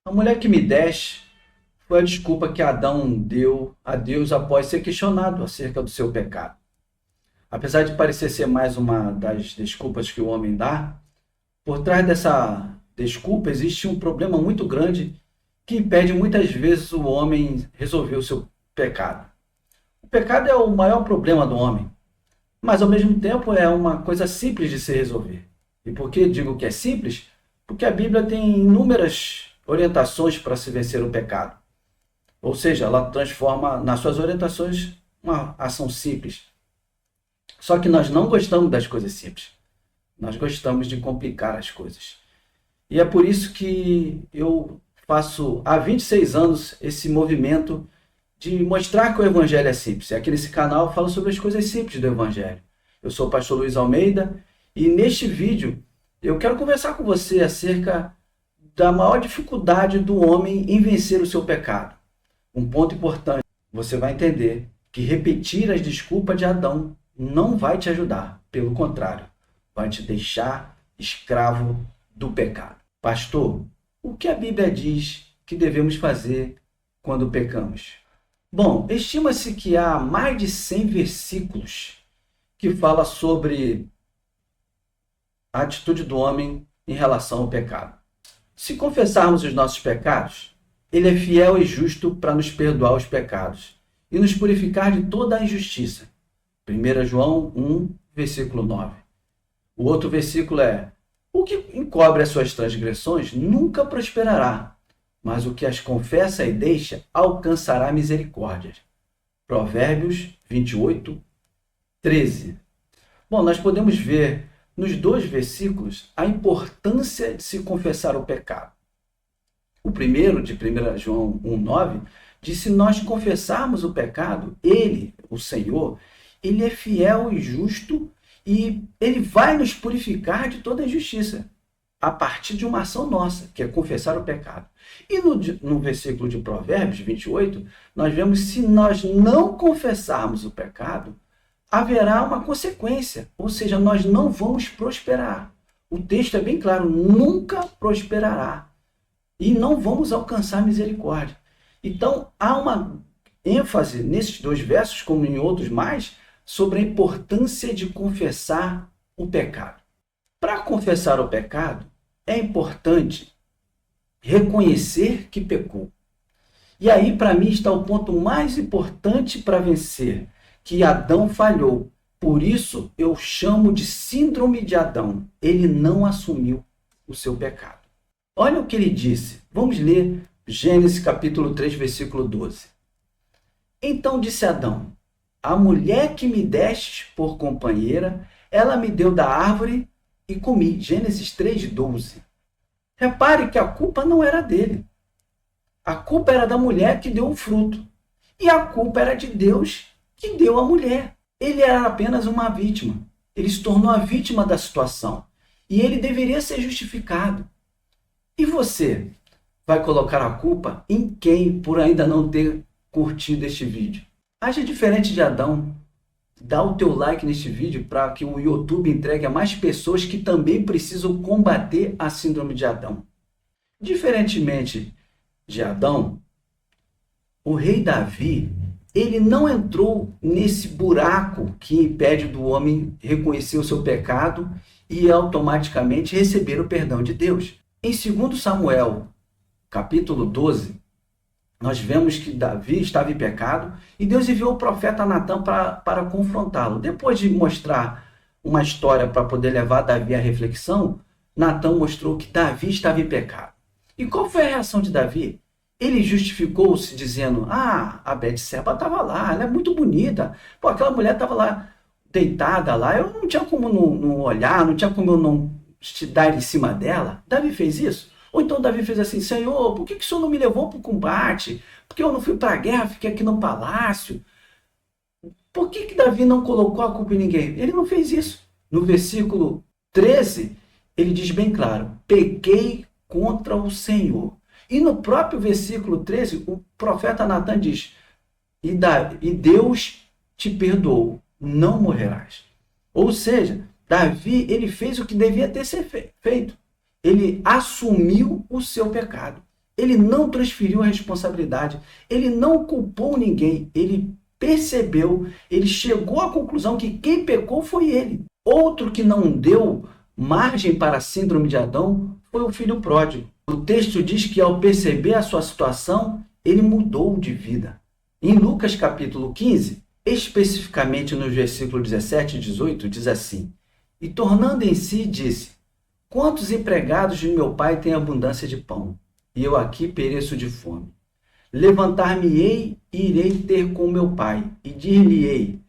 A mulher que me deste foi a desculpa que Adão deu a Deus após ser questionado acerca do seu pecado. Apesar de parecer ser mais uma das desculpas que o homem dá, por trás dessa desculpa existe um problema muito grande que impede muitas vezes o homem resolver o seu pecado. O pecado é o maior problema do homem, mas ao mesmo tempo é uma coisa simples de se resolver. E por que digo que é simples? Porque a Bíblia tem inúmeras orientações para se vencer o pecado. Ou seja, ela transforma nas suas orientações uma ação simples. Só que nós não gostamos das coisas simples. Nós gostamos de complicar as coisas. E é por isso que eu faço há 26 anos esse movimento de mostrar que o Evangelho é simples. Aqui nesse canal eu falo sobre as coisas simples do Evangelho. Eu sou o pastor Luiz Almeida e neste vídeo eu quero conversar com você acerca da maior dificuldade do homem em vencer o seu pecado. Um ponto importante, você vai entender que repetir as desculpas de Adão não vai te ajudar. Pelo contrário, vai te deixar escravo do pecado. Pastor, o que a Bíblia diz que devemos fazer quando pecamos? Bom, estima-se que há mais de 100 versículos que fala sobre a atitude do homem em relação ao pecado. Se confessarmos os nossos pecados, ele é fiel e justo para nos perdoar os pecados e nos purificar de toda a injustiça. 1 João 1, versículo 9. O outro versículo é: o que encobre as suas transgressões nunca prosperará, mas o que as confessa e deixa alcançará misericórdia. Provérbios 28, 13. Bom, nós podemos ver nos dois versículos a importância de se confessar o pecado. O primeiro, de 1 João 1,9, diz: se nós confessarmos o pecado, ele, o Senhor, ele é fiel e justo e ele vai nos purificar de toda injustiça, a partir de uma ação nossa, que é confessar o pecado. E no versículo de Provérbios 28, nós vemos: se nós não confessarmos o pecado, haverá uma consequência, ou seja, nós não vamos prosperar. O texto é bem claro: nunca prosperará. E não vamos alcançar misericórdia. Então, há uma ênfase nesses dois versos, como em outros mais, sobre a importância de confessar o pecado. Para confessar o pecado, é importante reconhecer que pecou. E aí, para mim, está o ponto mais importante para vencer, que Adão falhou. Por isso, eu chamo de síndrome de Adão. Ele não assumiu o seu pecado. Olha o que ele disse. Vamos ler Gênesis capítulo 3, versículo 12. Então disse Adão: a mulher que me destes por companheira, ela me deu da árvore e comi. Gênesis 3, 12. Repare que a culpa não era dele. A culpa era da mulher que deu o fruto. E a culpa era de Deus que deu a mulher. Ele era apenas uma vítima. Ele se tornou a vítima da situação. E ele deveria ser justificado. E você vai colocar a culpa em quem por ainda não ter curtido este vídeo? Haja diferente de Adão. Dá o teu like neste vídeo para que o YouTube entregue a mais pessoas que também precisam combater a síndrome de Adão. Diferentemente de Adão, o rei Davi, ele não entrou nesse buraco que impede do homem reconhecer o seu pecado e automaticamente receber o perdão de Deus. Em 2 Samuel, capítulo 12, nós vemos que Davi estava em pecado e Deus enviou o profeta Natã para confrontá-lo. Depois de mostrar uma história para poder levar Davi à reflexão, Natã mostrou que Davi estava em pecado. E qual foi a reação de Davi? Ele justificou-se dizendo: a Betseba estava lá, ela é muito bonita. Pô, aquela mulher estava lá, deitada lá, eu não tinha como não olhar, não tinha como eu não dar em cima dela. Davi fez isso? Ou então Davi fez assim: Senhor, por que o Senhor não me levou para o combate? Por que eu não fui para a guerra, fiquei aqui no palácio? Por que Davi não colocou a culpa em ninguém? Ele não fez isso. No versículo 13, ele diz bem claro: pequei contra o Senhor. E no próprio versículo 13, o profeta Natã diz: e Deus te perdoou, não morrerás. Ou seja, Davi, ele fez o que devia ter sido feito. Ele assumiu o seu pecado. Ele não transferiu a responsabilidade. Ele não culpou ninguém. Ele percebeu, ele chegou à conclusão que quem pecou foi ele. Outro que não deu margem para a síndrome de Adão foi o filho pródigo. O texto diz que ao perceber a sua situação, ele mudou de vida. Em Lucas capítulo 15, especificamente nos versículos 17 e 18, diz assim: E tornando em si, disse: Quantos empregados de meu pai têm abundância de pão, e eu aqui pereço de fome? Levantar-me-ei e irei ter com meu pai, e dir-lhe-ei: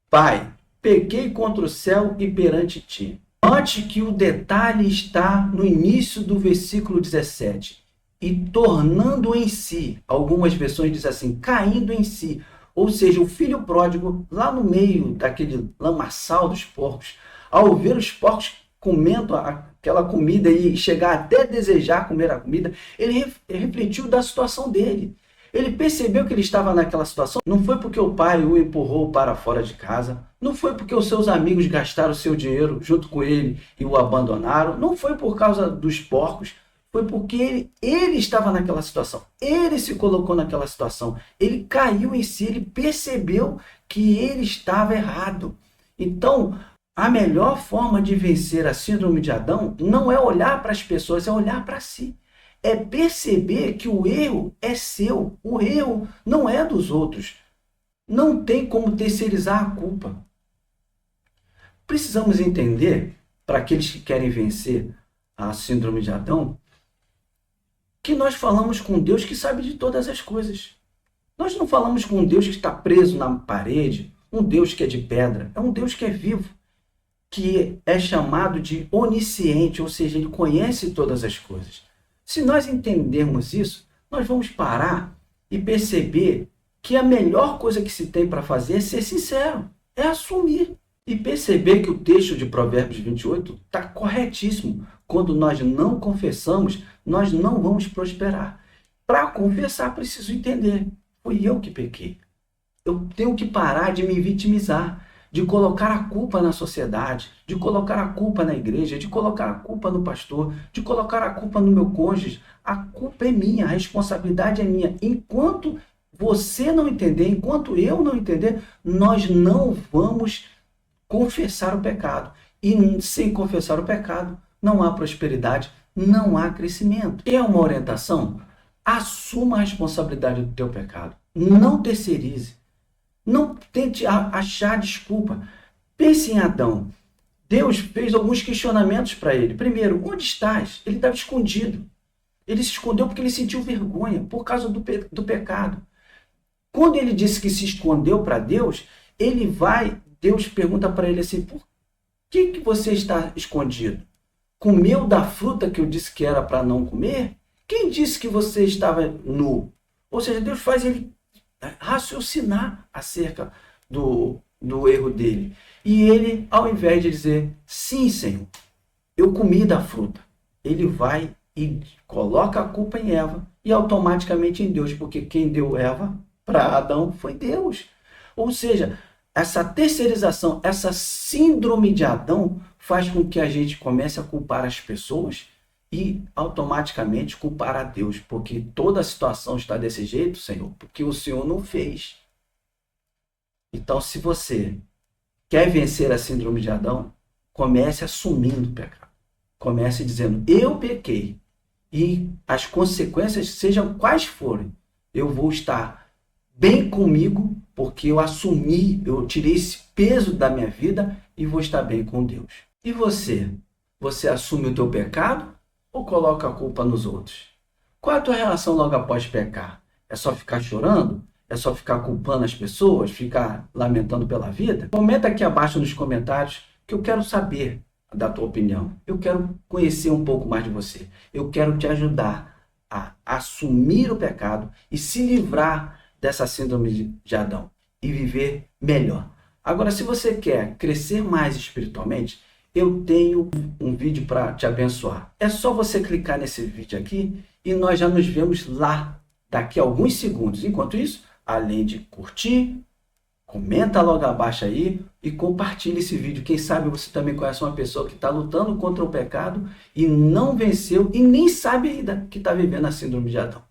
Pai, pequei contra o céu e perante ti. Note que o detalhe está no início do versículo 17. E tornando em si, algumas versões dizem assim, caindo em si. Ou seja, o filho pródigo, lá no meio daquele lamaçal dos porcos, ao ver os porcos comendo aquela comida e chegar até a desejar comer a comida, ele refletiu da situação dele. Ele percebeu que ele estava naquela situação. Não foi porque o pai o empurrou para fora de casa. Não foi porque os seus amigos gastaram seu dinheiro junto com ele e o abandonaram. Não foi por causa dos porcos. Foi porque ele estava naquela situação. Ele se colocou naquela situação. Ele caiu em si. Ele percebeu que ele estava errado. Então, a melhor forma de vencer a síndrome de Adão não é olhar para as pessoas, é olhar para si. É perceber que o erro é seu, o erro não é dos outros. Não tem como terceirizar a culpa. Precisamos entender, para aqueles que querem vencer a síndrome de Adão, que nós falamos com Deus que sabe de todas as coisas. Nós não falamos com um Deus que está preso na parede, um Deus que é de pedra, é um Deus que é vivo, que é chamado de onisciente, ou seja, ele conhece todas as coisas. Se nós entendermos isso, nós vamos parar e perceber que a melhor coisa que se tem para fazer é ser sincero, é assumir. E perceber que o texto de Provérbios 28 está corretíssimo. Quando nós não confessamos, nós não vamos prosperar. Para confessar, preciso entender. Foi eu que pequei. Eu tenho que parar de me vitimizar, de colocar a culpa na sociedade, de colocar a culpa na igreja, de colocar a culpa no pastor, de colocar a culpa no meu cônjuge. A culpa é minha, a responsabilidade é minha. Enquanto você não entender, enquanto eu não entender, nós não vamos confessar o pecado. E sem confessar o pecado, não há prosperidade, não há crescimento. É uma orientação? Assuma a responsabilidade do teu pecado. Não terceirize. Não tente achar desculpa. Pense em Adão. Deus fez alguns questionamentos para ele. Primeiro, onde estás? Ele estava escondido. Ele se escondeu porque ele sentiu vergonha por causa do pecado. Quando ele disse que se escondeu para Deus, Deus pergunta para ele assim, por que você está escondido? Comeu da fruta que eu disse que era para não comer? Quem disse que você estava nu? Ou seja, Deus faz ele raciocinar acerca do erro dele. E ele, ao invés de dizer, sim, Senhor, eu comi da fruta, ele vai e coloca a culpa em Eva e automaticamente em Deus, porque quem deu Eva para Adão foi Deus. Ou seja, essa terceirização, essa síndrome de Adão faz com que a gente comece a culpar as pessoas e automaticamente culpar a Deus, porque toda a situação está desse jeito, Senhor, porque o Senhor não fez. Então, se você quer vencer a síndrome de Adão, comece assumindo o pecado. Comece dizendo, eu pequei, e as consequências, sejam quais forem, eu vou estar bem comigo, porque eu assumi, eu tirei esse peso da minha vida e vou estar bem com Deus. E você? Você assume o teu pecado ou coloca a culpa nos outros? Qual é a tua relação logo após pecar? É só ficar chorando? É só ficar culpando as pessoas? Ficar lamentando pela vida? Comenta aqui abaixo nos comentários que eu quero saber da tua opinião. Eu quero conhecer um pouco mais de você. Eu quero te ajudar a assumir o pecado e se livrar dessa síndrome de Adão e viver melhor. Agora, se você quer crescer mais espiritualmente, eu tenho um vídeo para te abençoar. É só você clicar nesse vídeo aqui e nós já nos vemos lá daqui a alguns segundos. Enquanto isso, além de curtir, Comenta logo abaixo aí e compartilha esse vídeo. Quem sabe você também conhece uma pessoa que está lutando contra o pecado e não venceu e nem sabe ainda que está vivendo a síndrome de Adão.